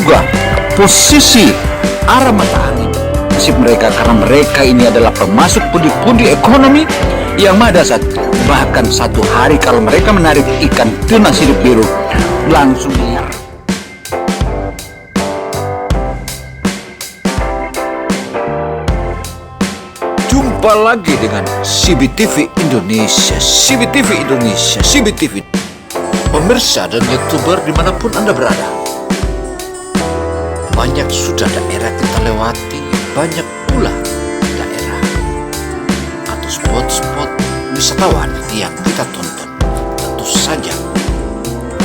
juga posisi arah mata angin nasib mereka, karena mereka ini adalah pemasok pundi-pundi ekonomi yang madasat. Bahkan satu hari kalau mereka menarik ikan tuna sirip biru langsung liar. Jumpa lagi dengan CBTV Indonesia, CBTV Indonesia, CBTV. Pemirsa dan YouTuber dimanapun Anda berada, banyak sudah daerah kita lewati, banyak pula daerah atau spot-spot wisatawan yang kita tonton. Tentu saja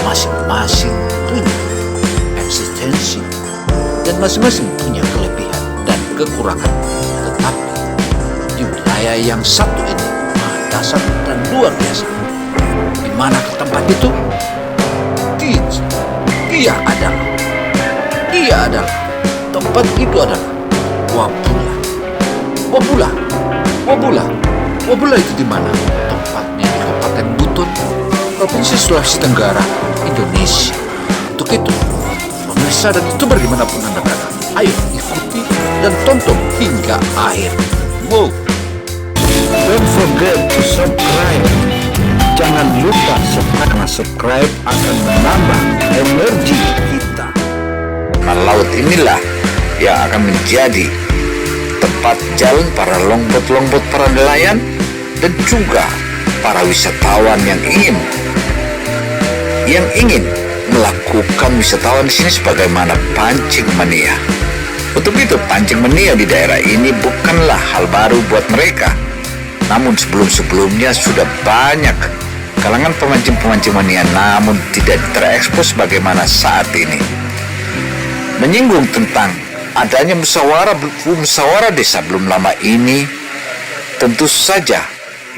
masing-masing punya eksistensi dan masing-masing punya kelebihan dan kekurangan. Tetapi di wilayah yang satu ini dasar dan luar biasa. Di mana ke tempat itu? Dia adalah tempat itu adalah Wabula itu di mana? Tempatnya di Kabupaten Buton, Provinsi Sulawesi Tenggara, Indonesia. Untuk itu, pemirsa dan YouTuber dimanapun Anda berada, ayo ikuti dan tonton hingga akhir. Wow! Don't forget to subscribe. Jangan lupa karena subscribe akan menambah energi kita. Nah, laut inilah yang akan menjadi tempat jalan para longboat para nelayan dan juga para wisatawan yang ingin melakukan wisatawan di sini sebagaimana pancing mania. Untuk itu, pancing mania di daerah ini bukanlah hal baru buat mereka. Namun sebelum-sebelumnya sudah banyak kalangan pemancing mania namun tidak terekspos bagaimana saat ini. Menyinggung tentang adanya musyawarah desa belum lama ini, tentu saja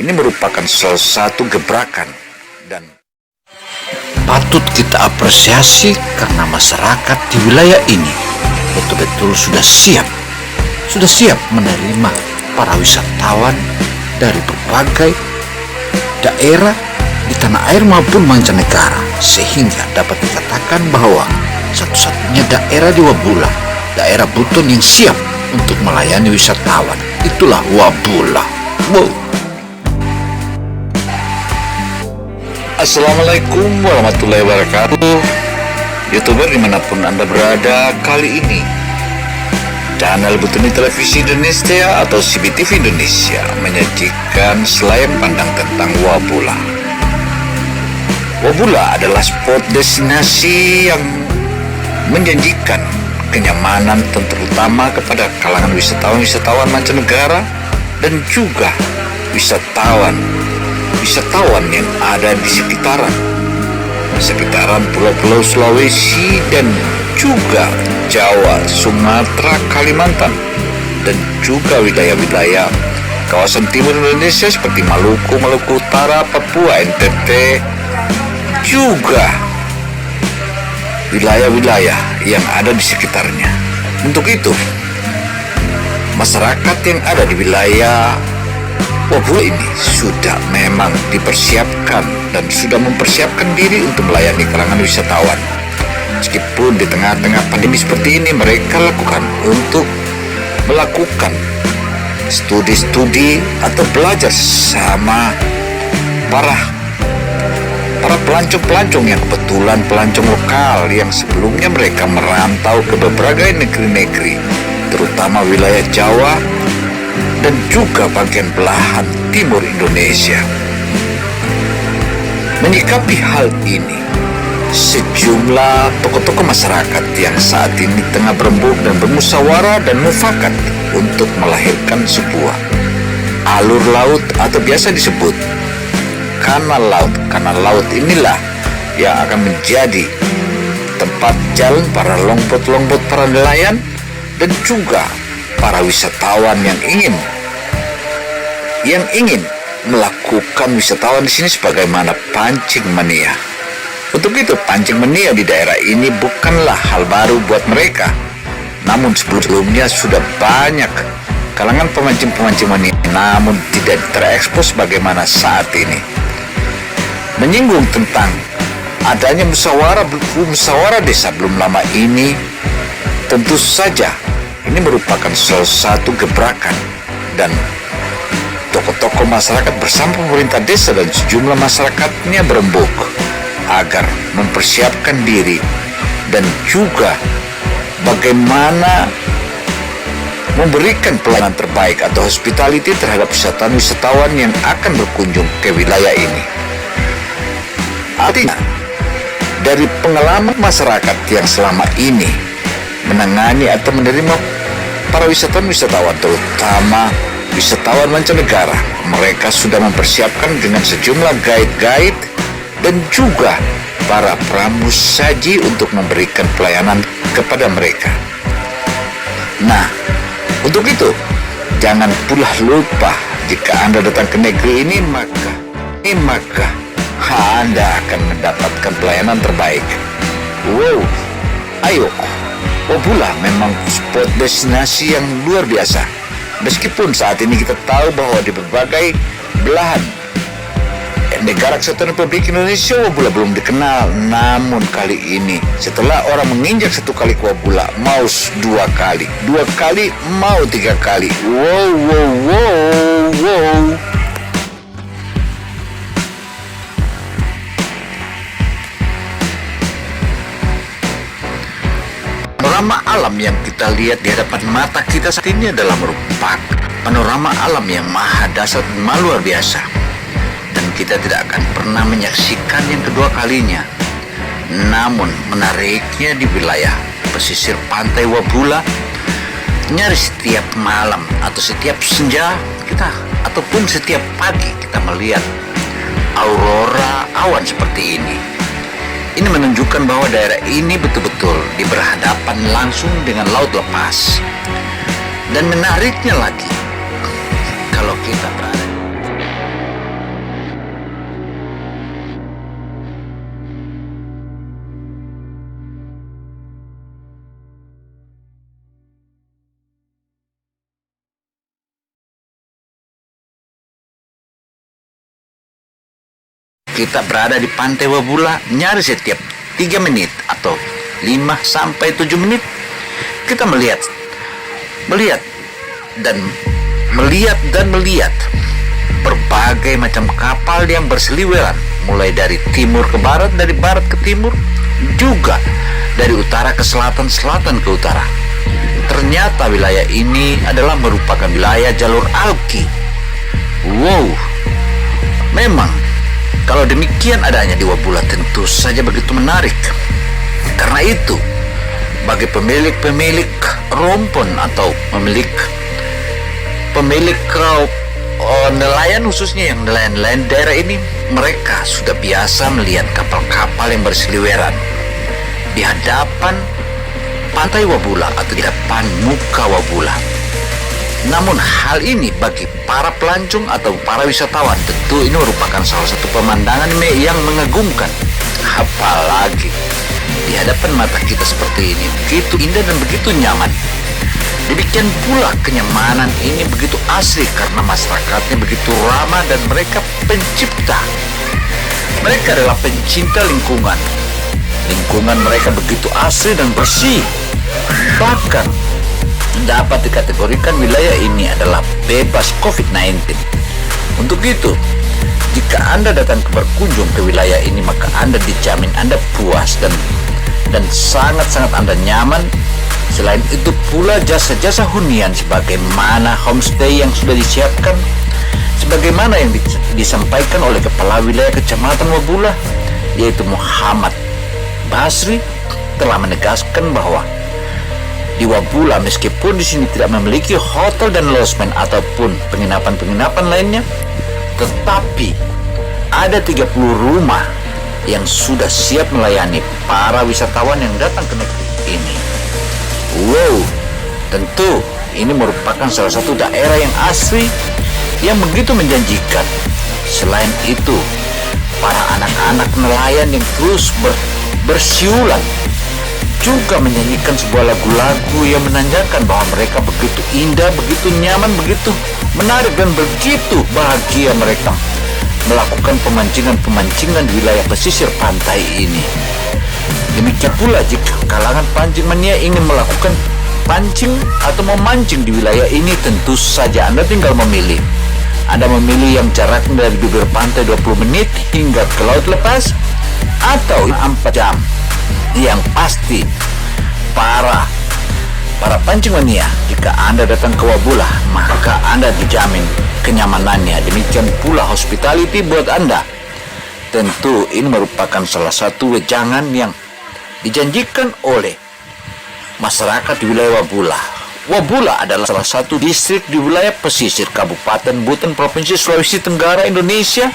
ini merupakan salah satu gebrakan dan patut kita apresiasi karena masyarakat di wilayah ini betul-betul sudah siap menerima para wisatawan dari berbagai daerah di tanah air maupun mancanegara, sehingga dapat dikatakan bahwa satu-satunya daerah di Wabula, daerah Buton yang siap untuk melayani wisatawan, itulah Wabula. Wow. Assalamualaikum warahmatullahi wabarakatuh, YouTuber dimanapun Anda berada. Kali ini channel Butuni Televisi Indonesia atau CBTV Indonesia menyajikan selain pandang tentang Wabula. Wabula adalah spot destinasi yang menjanjikan kenyamanan terutama kepada kalangan wisatawan mancanegara dan juga wisatawan yang ada di sekitaran pulau-pulau Sulawesi dan juga Jawa, Sumatera, Kalimantan dan juga wilayah-wilayah kawasan timur Indonesia seperti Maluku Utara, Papua, NTT, juga wilayah-wilayah yang ada di sekitarnya. Untuk itu, masyarakat yang ada di wilayah Wabula ini sudah memang dipersiapkan dan sudah mempersiapkan diri untuk melayani kalangan wisatawan. Meskipun di tengah-tengah pandemi seperti ini, mereka melakukan studi atau belajar sama para pelancong yang kebetulan pelancong lokal yang sebelumnya mereka merantau ke berbagai negeri, terutama wilayah Jawa dan juga bagian belahan timur Indonesia. Menyikapi hal ini, sejumlah tokoh-tokoh masyarakat yang saat ini tengah berembuk dan bermusyawarah dan mufakat untuk melahirkan sebuah alur laut atau biasa disebut kanal laut. Kanal laut inilah yang akan menjadi tempat jalan para longboat para nelayan dan juga para wisatawan yang ingin melakukan wisatawan di sini sebagaimana pancing mania. Untuk itu, pancing mania di daerah ini bukanlah hal baru buat mereka. Namun sebelumnya sudah banyak kalangan pemancing mania namun tidak terekspos bagaimana saat ini. Menyinggung tentang adanya musyawarah desa belum lama ini, Tentu saja ini merupakan salah satu gebrakan, dan tokoh-tokoh masyarakat bersama pemerintah desa dan sejumlah masyarakatnya berembuk agar mempersiapkan diri dan juga bagaimana memberikan pelayanan terbaik atau hospitality terhadap wisatawan-wisatawan yang akan berkunjung ke wilayah ini. Artinya, dari pengalaman masyarakat yang selama ini menangani atau menerima para wisatawan-wisatawan, terutama wisatawan mancanegara, mereka sudah mempersiapkan dengan sejumlah guide-guide dan juga para pramusaji untuk memberikan pelayanan kepada mereka. Nah, untuk itu, jangan pula lupa jika Anda datang ke negeri ini, maka Anda akan mendapatkan pelayanan terbaik. Wow, ayo, Wabula memang spot destinasi yang luar biasa. Meskipun saat ini kita tahu bahwa di berbagai belahan negara kesatuan Republik Indonesia Wabula belum dikenal, namun kali ini setelah orang menginjak satu kali ke Wabula, mau dua kali, mau tiga kali. Wow. Panorama alam yang kita lihat di hadapan mata kita saat ini adalah merupakan panorama alam yang maha dahsyat dan luar biasa. Dan kita tidak akan pernah menyaksikan yang kedua kalinya. Namun menariknya di wilayah pesisir pantai Wabula, nyaris setiap malam atau setiap senja kita ataupun setiap pagi kita melihat aurora awan seperti ini. Ini menunjukkan bahwa daerah ini betul-betul berhadapan langsung dengan laut lepas. Dan menariknya lagi, kalau kita berada di pantai Wabula, nyaris setiap 3 menit atau 5 sampai 7 menit kita melihat berbagai macam kapal yang berseliweran, mulai dari timur ke barat, dari barat ke timur, juga dari utara ke selatan, selatan ke utara. Ternyata wilayah ini adalah merupakan wilayah jalur alki. Wow, memang kalau demikian adanya di Wabula tentu saja begitu menarik. Karena itu, bagi pemilik rompon atau pemilik nelayan, khususnya yang nelayan daerah ini, mereka sudah biasa melihat kapal-kapal yang berseliweran di hadapan pantai Wabula atau di depan muka Wabula. Namun hal ini bagi para pelancong atau para wisatawan tentu ini merupakan salah satu pemandangan yang mengagumkan. Apalagi di hadapan mata kita seperti ini, begitu indah dan begitu nyaman. Demikian pula kenyamanan ini begitu asli karena masyarakatnya begitu ramah dan mereka pencipta. Mereka adalah pencinta lingkungan. Lingkungan mereka begitu asli dan bersih. Bahkan dapat dikategorikan wilayah ini adalah bebas COVID-19. Untuk itu, jika Anda datang berkunjung ke wilayah ini, maka Anda dijamin Anda puas dan sangat-sangat Anda nyaman. Selain itu pula jasa-jasa hunian sebagaimana homestay yang sudah disiapkan, sebagaimana yang disampaikan oleh Kepala Wilayah Kecamatan Wabula, yaitu Muhammad Basri, telah menegaskan bahwa di Wabula, meskipun di sini tidak memiliki hotel dan lodgement ataupun penginapan-penginapan lainnya, tetapi ada 30 rumah yang sudah siap melayani para wisatawan yang datang ke negeri ini. Wow, tentu ini merupakan salah satu daerah yang asri yang begitu menjanjikan. Selain itu, para anak-anak nelayan yang terus bersiulan juga menyanyikan sebuah lagu-lagu yang menandakan bahwa mereka begitu indah, begitu nyaman, begitu menarik, dan begitu bahagia mereka melakukan pemancingan di wilayah pesisir pantai ini. Demikian pula jika kalangan pancing mania ingin melakukan pancing atau memancing di wilayah ini, tentu saja Anda tinggal memilih. Anda memilih yang jaraknya dari bibir pantai 20 menit hingga ke laut lepas, atau 4 jam. Yang pasti, para pancing mania, jika Anda datang ke Wabula, maka Anda dijamin kenyamanannya. Demikian pula hospitality buat Anda. Tentu ini merupakan salah satu wejangan yang dijanjikan oleh masyarakat di wilayah Wabula. Wabula adalah salah satu distrik di wilayah pesisir Kabupaten Buton, Provinsi Sulawesi Tenggara, Indonesia.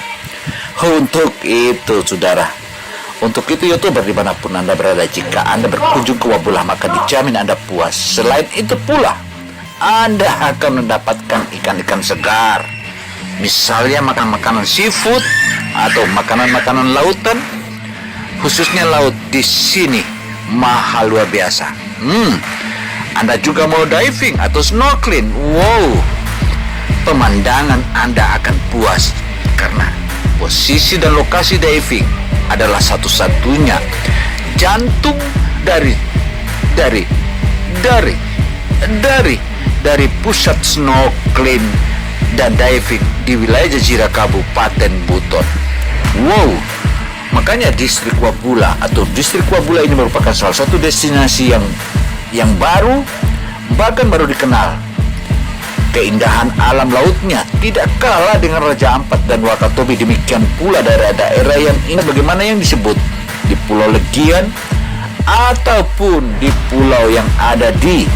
Untuk itu, saudara, untuk itu YouTuber dimanapun Anda berada, jika Anda berkunjung ke Wabula, maka dijamin Anda puas. Selain itu pula, Anda akan mendapatkan ikan-ikan segar, misalnya makan makanan seafood atau makanan-makanan lautan, khususnya laut di sini mahal luar biasa. Anda juga mau diving atau snorkeling, wow, pemandangan Anda akan puas karena posisi dan lokasi diving adalah satu-satunya jantung dari pusat snorkeling dan diving di wilayah Jazirah Kabupaten Buton. Wow, makanya distrik Wabula atau distrik Wabula ini merupakan salah satu destinasi yang baru, bahkan baru dikenal. Keindahan alam lautnya tidak kalah dengan Raja Ampat dan Wakatobi. Demikian pula daerah-daerah yang ini bagaimana yang disebut di Pulau Legian ataupun di pulau yang ada di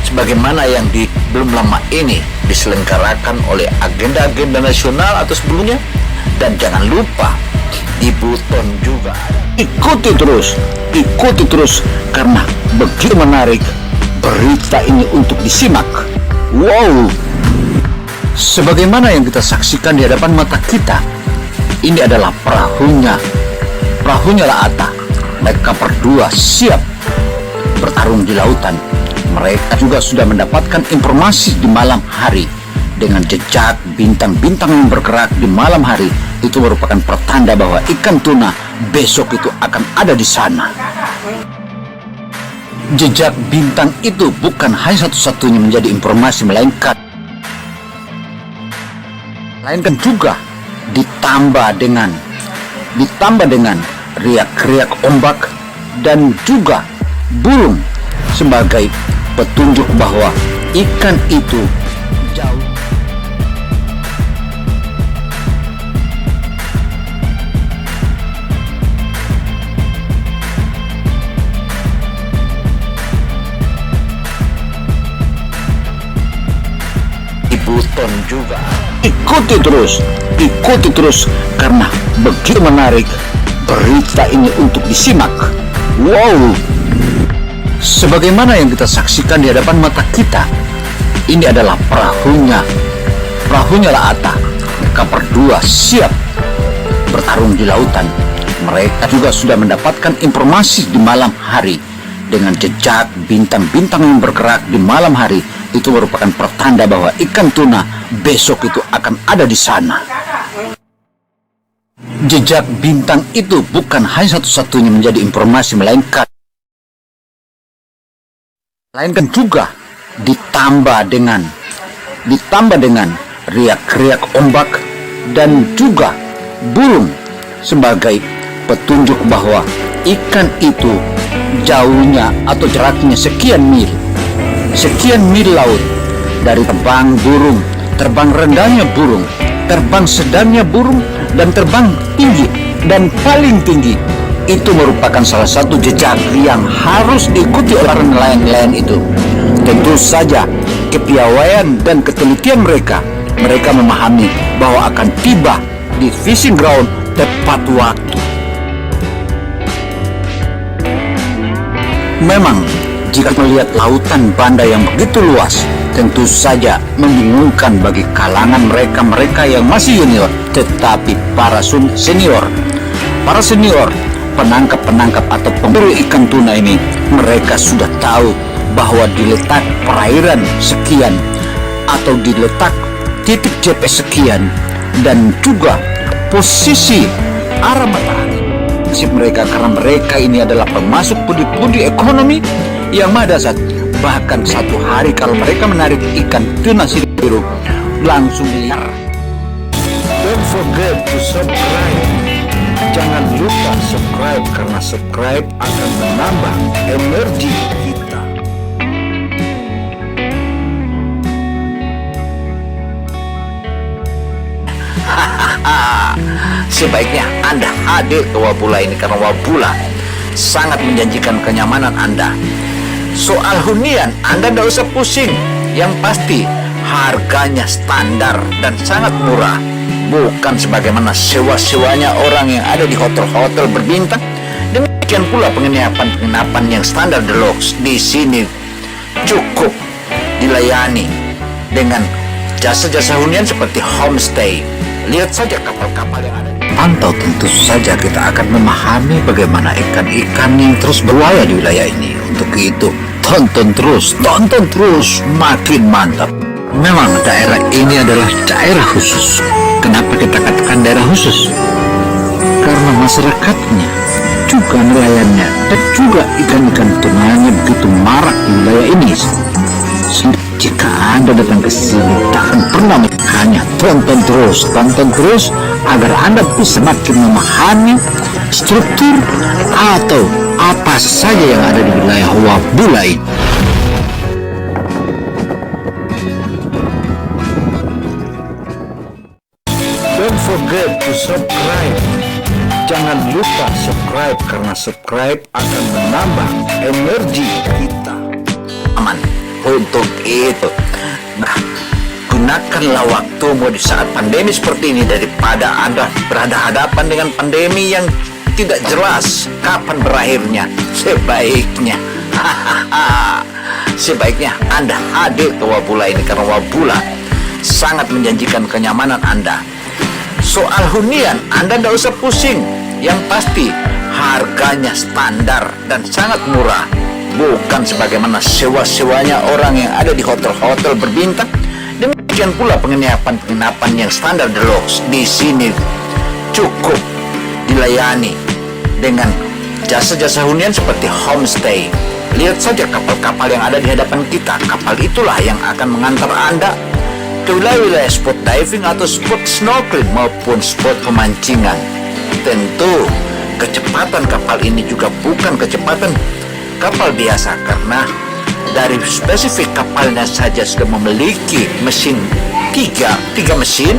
sebagaimana yang belum lama ini diselenggarakan oleh agenda-agenda nasional atau sebelumnya. Dan jangan lupa di Buton juga. Ikuti terus karena begitu menarik berita ini untuk disimak. Wow, sebagaimana yang kita saksikan di hadapan mata kita, ini adalah perahunya Laata. Mereka berdua siap bertarung di lautan. Mereka juga sudah mendapatkan informasi di malam hari. Dengan jejak bintang-bintang yang bergerak di malam hari, itu merupakan pertanda bahwa ikan tuna besok itu akan ada di sana. Jejak bintang itu bukan hanya satu-satunya menjadi informasi, melainkan juga ditambah dengan riak-riak ombak dan juga burung sebagai petunjuk bahwa ikan itu jauh. Buton juga. Ikuti terus karena begitu menarik berita ini untuk disimak. Wow, sebagaimana yang kita saksikan di hadapan mata kita, ini adalah perahunya Laata. Mereka berdua siap bertarung di lautan. Mereka juga sudah mendapatkan informasi di malam hari. Dengan jejak bintang-bintang yang bergerak di malam hari, itu merupakan pertanda bahwa ikan tuna besok itu akan ada di sana. Jejak bintang itu bukan hanya satu-satunya menjadi informasi, melainkan juga ditambah dengan riak-riak ombak dan juga burung sebagai petunjuk bahwa ikan itu jauhnya atau jaraknya sekian mil laut. Dari terbang burung, terbang rendahnya burung, terbang sedangnya burung, dan terbang tinggi dan paling tinggi, itu merupakan salah satu jejak yang harus diikuti oleh para nelayan-nelayan itu. Tentu saja kepiawaian dan ketelitian mereka memahami bahwa akan tiba di fishing ground tepat waktu. Memang jika melihat lautan Banda yang begitu luas, tentu saja membingungkan bagi kalangan mereka yang masih junior. Tetapi para senior, penangkap atau pemburu ikan tuna ini, mereka sudah tahu bahwa di letak perairan sekian atau di letak titik GPS sekian dan juga posisi arah matahari prinsip mereka karena mereka ini adalah pemasok pundi-pundi ekonomi yang madasat. Bahkan satu hari kalau mereka menarik ikan tuna sirip biru langsung liar. Don't forget to subscribe. Jangan lupa subscribe karena subscribe akan menambah energi kita. Sebaiknya Anda hadir ke Wabula ini karena Wabula sangat menjanjikan kenyamanan Anda. Soal hunian Anda tidak usah pusing. Yang pasti harganya standar dan sangat murah. Bukan sebagaimana sewa-sewanya orang yang ada di hotel-hotel berbintang. Demikian pula penginapan yang standar deluxe. Di sini cukup dilayani dengan jasa-jasa hunian seperti homestay. Lihat saja kapal-kapal yang ada. Pantau, tentu saja kita akan memahami bagaimana ikan-ikan yang terus berlayar di wilayah ini. Untuk itu, tonton terus, makin mantap. Memang daerah ini adalah daerah khusus. Kenapa kita katakan daerah khusus? Karena masyarakatnya, juga nelayannya, dan juga ikan-ikan tunanya begitu marak di wilayah ini. Jika Anda datang ke sini, takkan pernah hanya tonton terus agar Anda bisa makin memahami struktur atau apa saja yang ada di wilayah Wabula ini. Don't forget to subscribe. Jangan lupa subscribe karena subscribe akan menambah energi kita. Aman. Untuk itu, gunakanlah waktumu di saat pandemi seperti ini daripada Anda berhadapan dengan pandemi yang tidak jelas kapan berakhirnya. Sebaiknya Anda hadir ke Wabula ini karena Wabula sangat menjanjikan kenyamanan Anda. Soal hunian Anda tidak usah pusing. Yang pasti harganya standar dan sangat murah. Bukan sebagaimana sewa-sewanya orang yang ada di hotel-hotel berbintang. Demikian pula penginapan yang standar deluxe. Di sini cukup dilayani dengan jasa-jasa hunian seperti homestay. Lihat saja kapal-kapal yang ada di hadapan kita. Kapal itulah yang akan mengantar Anda ke wilayah-wilayah spot diving atau spot snorkeling maupun spot pemancingan. Tentu kecepatan kapal ini juga bukan kecepatan kapal biasa, karena dari spesifik kapalnya saja sudah memiliki mesin tiga mesin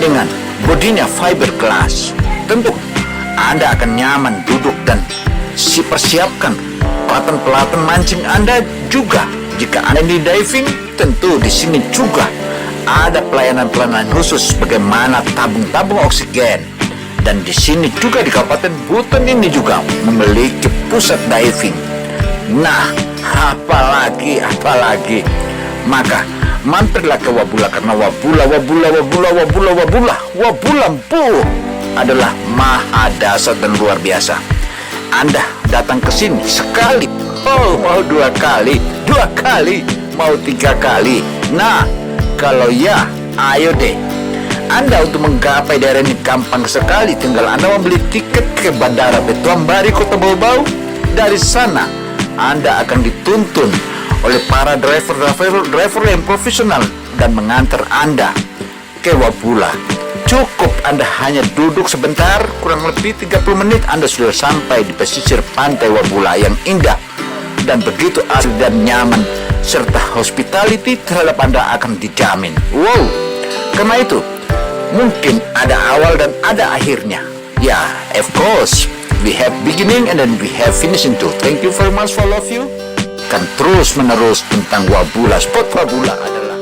dengan bodinya fiberglass. Tentu Anda akan nyaman duduk dan persiapkan pelatan mancing Anda juga. Jika Anda di diving, tentu di sini juga ada pelayanan khusus bagaimana tabung oksigen. Dan di sini juga di Kabupaten Buton ini juga memiliki pusat diving. Nah, apalagi maka mampirlah ke Wabula karena Wabula Mpu adalah maha dasar dan luar biasa. Anda datang ke sini sekali, mau dua kali, mau tiga kali. Nah, kalau ya, ayo deh. Anda untuk menggapai daerah ini gampang sekali. Tinggal Anda membeli tiket ke Bandara Betuambari Kota Bau-Bau. Dari sana Anda akan dituntun oleh para driver yang profesional dan mengantar Anda ke Wabula. Cukup Anda hanya duduk sebentar, kurang lebih 30 menit Anda sudah sampai di pesisir pantai Wabula yang indah dan begitu asri dan nyaman, serta hospitality terhadap Anda akan dijamin. Wow, karena itu mungkin ada awal dan ada akhirnya. Ya, of course, we have beginning and then we have finishing too. Thank you very much for all of you. Kan terus menerus tentang Wabula, spot Wabula adalah.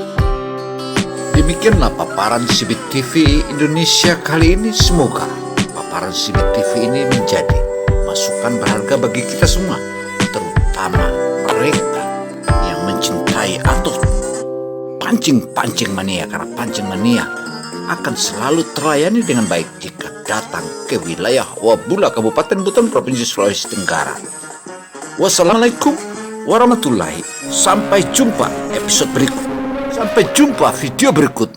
Demikianlah paparan Sibit TV Indonesia kali ini. Semoga paparan Sibit TV ini menjadi masukan berharga bagi kita semua, terutama mereka yang mencintai atau pancing mania, karena pancing mania akan selalu terlayani dengan baik jika datang ke wilayah Wabula, Kabupaten Buton, Provinsi Sulawesi Tenggara. Wassalamualaikum warahmatullahi. Sampai jumpa episode berikut. Sampai jumpa video berikut.